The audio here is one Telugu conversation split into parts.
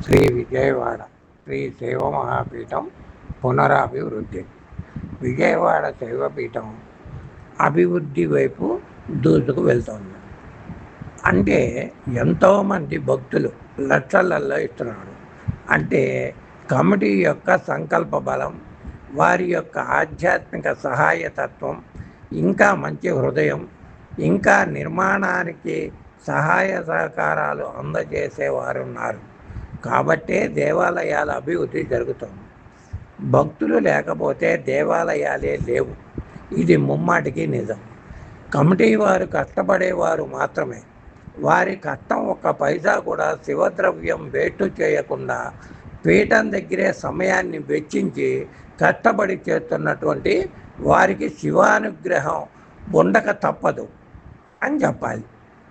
శ్రీ విజయవాడ శ్రీ శైవమహాపీఠం పునరాభివృద్ధి. విజయవాడ శైవపీఠం అభివృద్ధి వైపు దూసుకు వెళ్తుంది. అంటే ఎంతోమంది భక్తులు లక్షలలో ఇస్తున్నారు. అంటే కమిటీ యొక్క సంకల్ప బలం, వారి యొక్క ఆధ్యాత్మిక సహాయతత్వం, ఇంకా మంచి హృదయం, ఇంకా నిర్మాణానికి సహాయ సహకారాలు అందజేసేవారు ఉన్నారు. కాబట్టే దేవాలయాల అభివృద్ధి జరుగుతుంది. భక్తులు లేకపోతే దేవాలయాలే లేవు. ఇది ముమ్మాటికి నిజం. కమిటీ వారు కష్టపడేవారు మాత్రమే. వారి కష్టం ఒక్క పైసా కూడా శివద్రవ్యం వేటు చేయకుండా పీఠం దగ్గరే సమయాన్ని వెచ్చించి కష్టపడి చేస్తున్నటువంటి వారికి శివానుగ్రహం ఉండక తప్పదు అని చెప్పాలి.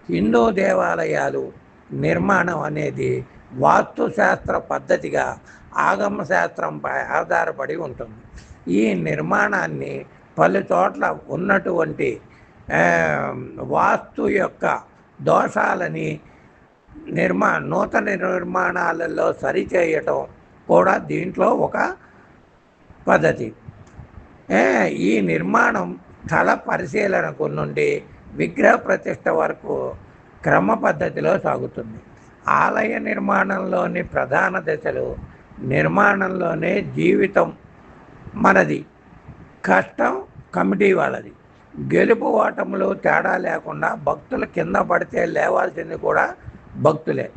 హిందూ దేవాలయాలు నిర్మాణం అనేది వాస్తుశాస్త్ర పద్ధతిగా ఆగమ శాస్త్రంపై ఆధారపడి ఉంటుంది. ఈ నిర్మాణాన్ని పలు చోట్ల ఉన్నటువంటి వాస్తు యొక్క దోషాలని నూతన నిర్మాణాలలో సరిచేయటం కూడా దీంట్లో ఒక పద్ధతి. ఈ నిర్మాణం స్థల పరిశీలనకు నుండి విగ్రహ ప్రతిష్ట వరకు క్రమ పద్ధతిలో సాగుతుంది. ఆలయ నిర్మాణంలోని ప్రధాన దశలు నిర్మాణంలోనే జీవితం మనది, కష్టం కమిటీ వాళ్ళది. గెలుపు ఓటములు తేడా లేకుండా భక్తులు కింద పడితే లేవాల్సింది కూడా భక్తులే.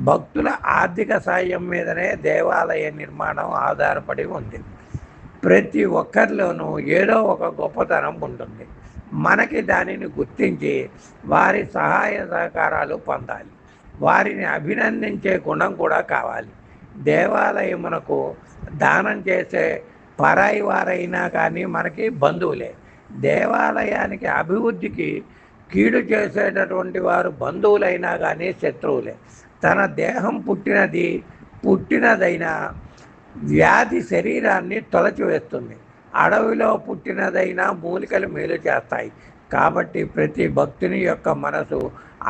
భక్తుల ఆర్థిక సాయం మీదనే దేవాలయ నిర్మాణం ఆధారపడి ఉంది. ప్రతి ఒక్కరిలోనూ ఏదో ఒక గొప్పతనం ఉంటుంది. మనకి దానిని గుర్తించి వారి సహాయ సహకారాలు పొందాలి. వారిని అభినందించే గుణం కూడా కావాలి. దేవాలయమునకు దానం చేసే పరాయి వారైనా కానీ మనకి బంధువులే. దేవాలయానికి అభివృద్ధికి కీడు చేసేటటువంటి వారు బంధువులైనా కానీ శత్రువులే. తన దేహం పుట్టినదైన వ్యాధి శరీరాన్ని తొలచివేస్తుంది. అడవిలో పుట్టినదైనా మూలికలు మేలు చేస్తాయి. కాబట్టి ప్రతి భక్తుని యొక్క మనసు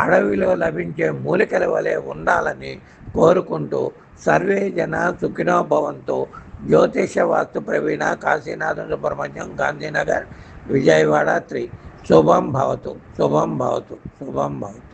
అడవిలో లభించే మూలికల వలె ఉండాలని కోరుకుంటూ సర్వే జన సుఖినో భవంతు. జ్యోతిష వాస్తు ప్రవీణ, కాశీనాథ సుబ్రహ్మణ్యం, గాంధీనగర్, విజయవాడ 3. శుభం భవతు, శుభం భవతు, శుభం భవతు.